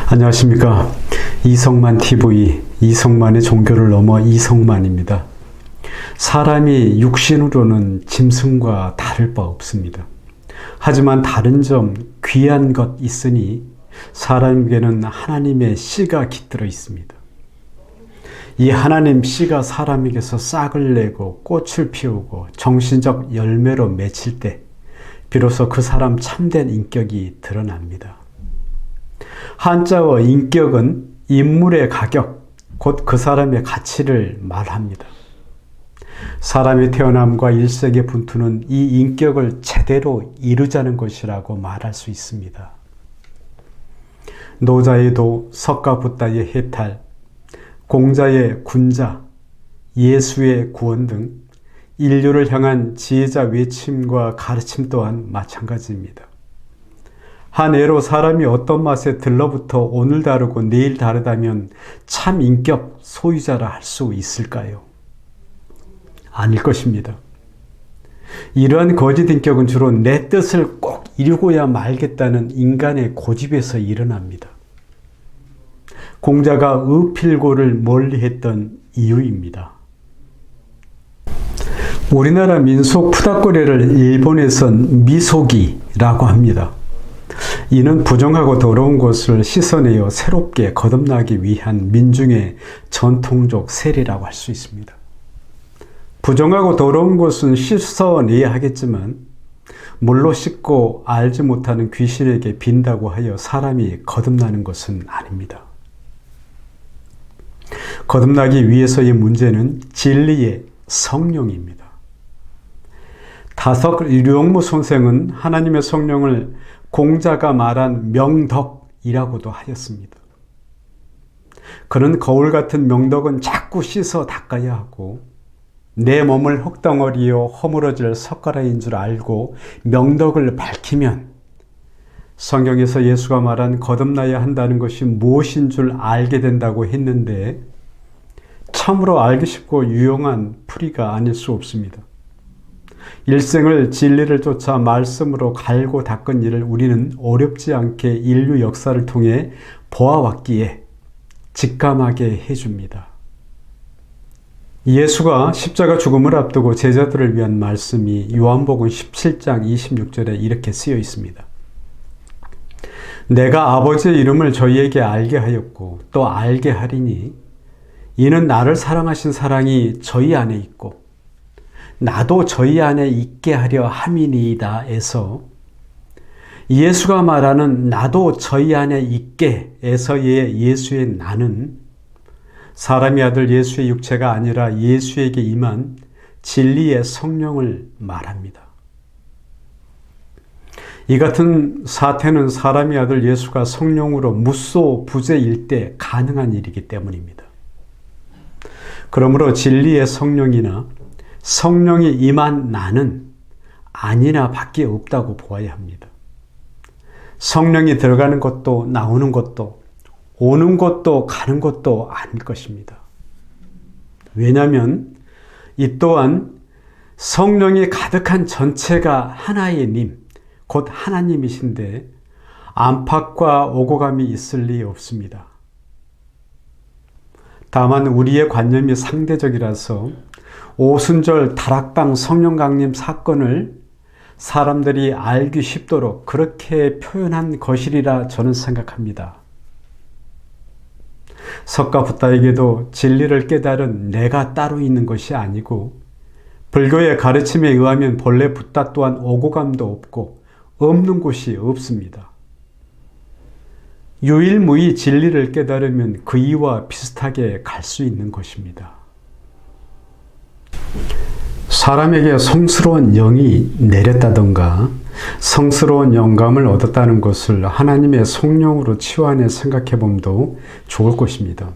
안녕하십니까. 이성만 TV, 이성만의 종교를 넘어 이성만입니다. 사람이 육신으로는 짐승과 다를 바 없습니다. 하지만 다른 점, 귀한 것 있으니 사람에게는 하나님의 씨가 깃들어 있습니다. 이 하나님 씨가 사람에게서 싹을 내고 꽃을 피우고 정신적 열매로 맺힐 때 비로소 그 사람 참된 인격이 드러납니다. 한자어 인격은 인물의 가격, 곧 그 사람의 가치를 말합니다. 사람의 태어남과 일생의 분투는 이 인격을 제대로 이루자는 것이라고 말할 수 있습니다. 노자의 도, 석가붓다의 해탈, 공자의 군자, 예수의 구원 등 인류를 향한 지혜자 외침과 가르침 또한 마찬가지입니다. 한 애로 사람이 어떤 맛에 들러부터 오늘 다르고 내일 다르다면 참 인격 소유자라 할 수 있을까요? 아닐 것입니다. 이러한 거짓 인격은 주로 내 뜻을 꼭 이루고야 말겠다는 인간의 고집에서 일어납니다. 공자가 의필고를 멀리했던 이유입니다. 우리나라 민속 푸닥거리를 일본에선 미소기라고 합니다. 이는 부정하고 더러운 것을 씻어내어 새롭게 거듭나기 위한 민중의 전통적 세례라고 할 수 있습니다. 부정하고 더러운 것은 씻어내야 하겠지만 물로 씻고 알지 못하는 귀신에게 빈다고 하여 사람이 거듭나는 것은 아닙니다. 거듭나기 위해서의 문제는 진리의 성령입니다. 다석 류영무 선생은 하나님의 성령을 공자가 말한 명덕이라고도 하였습니다. 그는 거울 같은 명덕은 자꾸 씻어 닦아야 하고 내 몸을 흙덩어리요 허물어질 석가라인 줄 알고 명덕을 밝히면 성경에서 예수가 말한 거듭나야 한다는 것이 무엇인 줄 알게 된다고 했는데 참으로 알기 쉽고 유용한 풀이가 아닐 수 없습니다. 일생을 진리를 쫓아 말씀으로 갈고 닦은 일을 우리는 어렵지 않게 인류 역사를 통해 보아왔기에 직감하게 해줍니다. 예수가 십자가 죽음을 앞두고 제자들을 위한 말씀이 요한복음 17장 26절에 이렇게 쓰여 있습니다. 내가 아버지의 이름을 저희에게 알게 하였고 또 알게 하리니 이는 나를 사랑하신 사랑이 저희 안에 있고 나도 저희 안에 있게 하려 함이니이다 에서 예수가 말하는 나도 저희 안에 있게 에서의 예수의 나는 사람의 아들 예수의 육체가 아니라 예수에게 임한 진리의 성령을 말합니다. 이 같은 사태는 사람의 아들 예수가 성령으로 무소부재일 때 가능한 일이기 때문입니다. 그러므로 진리의 성령이나 성령이 임한 나는 아니나 밖에 없다고 보아야 합니다. 성령이 들어가는 것도 나오는 것도 오는 것도 가는 것도 아닐 것입니다. 왜냐하면 이 또한 성령이 가득한 전체가 하나의 님, 곧 하나님이신데 안팎과 오고감이 있을 리 없습니다. 다만 우리의 관념이 상대적이라서 오순절 다락방 성령 강림 사건을 사람들이 알기 쉽도록 그렇게 표현한 것이리라 저는 생각합니다. 석가붓다에게도 진리를 깨달은 내가 따로 있는 것이 아니고 불교의 가르침에 의하면 본래 붓다 또한 오고감도 없고 없는 곳이 없습니다. 유일무이 진리를 깨달으면 그 이와 비슷하게 갈 수 있는 것입니다. 사람에게 성스러운 영이 내렸다던가 성스러운 영감을 얻었다는 것을 하나님의 성령으로 치환해 생각해 봄도 좋을 것입니다.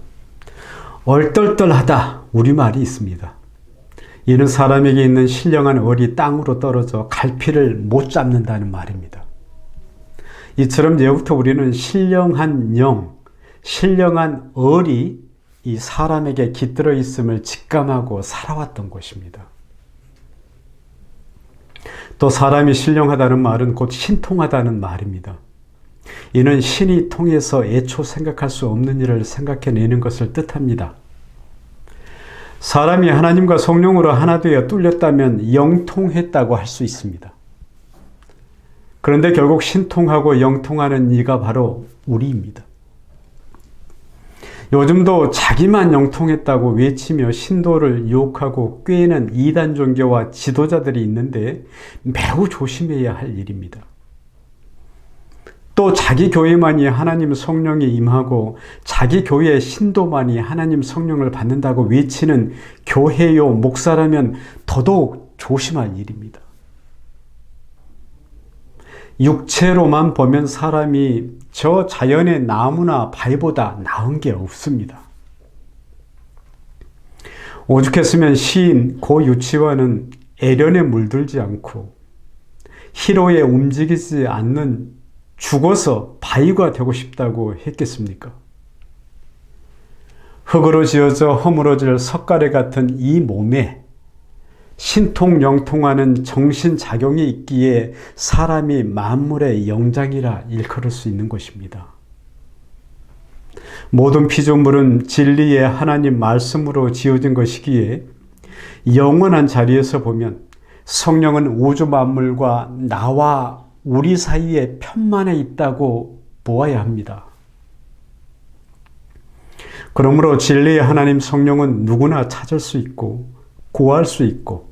얼떨떨하다 우리말이 있습니다. 이는 사람에게 있는 신령한 얼이 땅으로 떨어져 갈피를 못 잡는다는 말입니다. 이처럼 예부터 우리는 신령한 영, 신령한 얼이 이 사람에게 깃들어 있음을 직감하고 살아왔던 것입니다. 또 사람이 신령하다는 말은 곧 신통하다는 말입니다. 이는 신이 통해서 애초 생각할 수 없는 일을 생각해내는 것을 뜻합니다. 사람이 하나님과 성령으로 하나 되어 뚫렸다면 영통했다고 할 수 있습니다. 그런데 결국 신통하고 영통하는 이가 바로 우리입니다. 요즘도 자기만 영통했다고 외치며 신도를 유혹하고 꾀는 이단 종교와 지도자들이 있는데 매우 조심해야 할 일입니다. 또 자기 교회만이 하나님 성령이 임하고 자기 교회의 신도만이 하나님 성령을 받는다고 외치는 교회요 목사라면 더더욱 조심할 일입니다. 육체로만 보면 사람이 저 자연의 나무나 바위보다 나은 게 없습니다. 오죽했으면 시인 고 유치원은 애련에 물들지 않고 희로에 움직이지 않는 죽어서 바위가 되고 싶다고 했겠습니까? 흙으로 지어져 허물어질 석가래 같은 이 몸에 신통 영통하는 정신작용이 있기에 사람이 만물의 영장이라 일컬을 수 있는 것입니다. 모든 피조물은 진리의 하나님 말씀으로 지어진 것이기에 영원한 자리에서 보면 성령은 우주 만물과 나와 우리 사이에 편만에 있다고 보아야 합니다. 그러므로 진리의 하나님 성령은 누구나 찾을 수 있고 구할 수 있고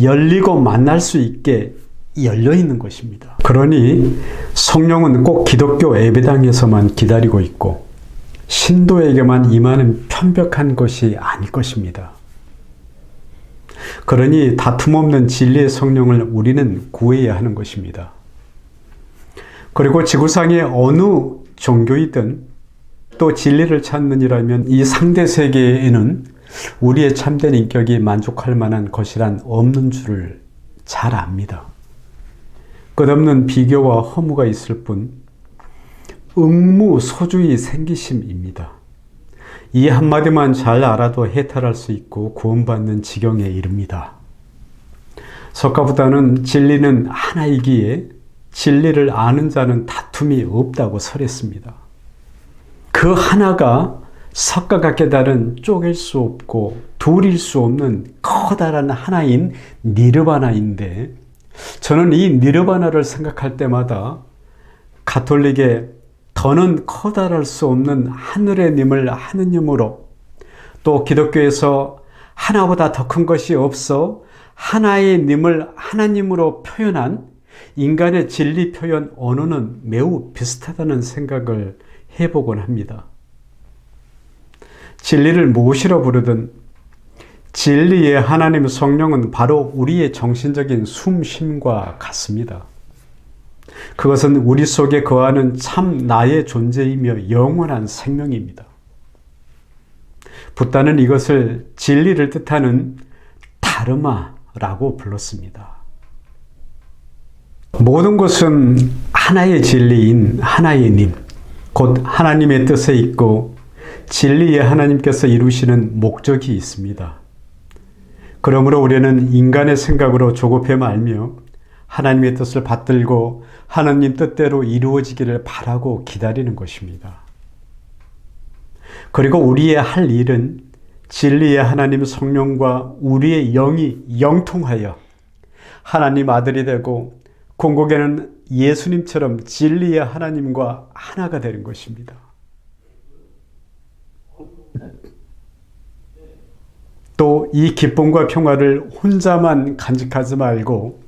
열리고 만날 수 있게 열려 있는 것입니다. 그러니 성령은 꼭 기독교 예배당에서만 기다리고 있고 신도에게만 임하는 편벽한 것이 아닐 것입니다. 그러니 다툼 없는 진리의 성령을 우리는 구해야 하는 것입니다. 그리고 지구상의 어느 종교이든 또 진리를 찾는이라면 이 상대 세계에는 우리의 참된 인격이 만족할 만한 것이란 없는 줄을 잘 압니다. 끝없는 비교와 허무가 있을 뿐 응무소주의 생기심입니다. 이 한마디만 잘 알아도 해탈할 수 있고 구원받는 지경에 이릅니다. 석가보다는 진리는 하나이기에 진리를 아는 자는 다툼이 없다고 설했습니다. 그 하나가 석가가 깨달은 쪼갤 수 없고 둘일 수 없는 커다란 하나인 니르바나인데 저는 이 니르바나를 생각할 때마다 가톨릭의 더는 커다랄 수 없는 하늘의 님을 하느님으로 또 기독교에서 하나보다 더 큰 것이 없어 하나의 님을 하나님으로 표현한 인간의 진리 표현 언어는 매우 비슷하다는 생각을 해보곤 합니다. 진리를 무엇이라 부르든 진리의 하나님 성령은 바로 우리의 정신적인 숨쉼과 같습니다. 그것은 우리 속에 거하는 참 나의 존재이며 영원한 생명입니다. 붓다는 이것을 진리를 뜻하는 다르마라고 불렀습니다. 모든 것은 하나의 진리인 하나의 님, 곧 하나님의 뜻에 있고 진리의 하나님께서 이루시는 목적이 있습니다. 그러므로 우리는 인간의 생각으로 조급해 말며 하나님의 뜻을 받들고 하나님 뜻대로 이루어지기를 바라고 기다리는 것입니다. 그리고 우리의 할 일은 진리의 하나님 성령과 우리의 영이 영통하여 하나님 아들이 되고 궁극에는 예수님처럼 진리의 하나님과 하나가 되는 것입니다. 또 이 기쁨과 평화를 혼자만 간직하지 말고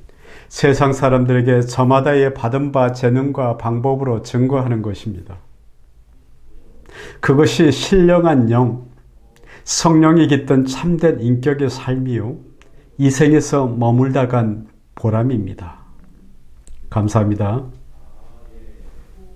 세상 사람들에게 저마다의 받은 바 재능과 방법으로 증거하는 것입니다. 그것이 신령한 영, 성령이 깃든 참된 인격의 삶이요 이 생에서 머물다 간 보람입니다. 감사합니다.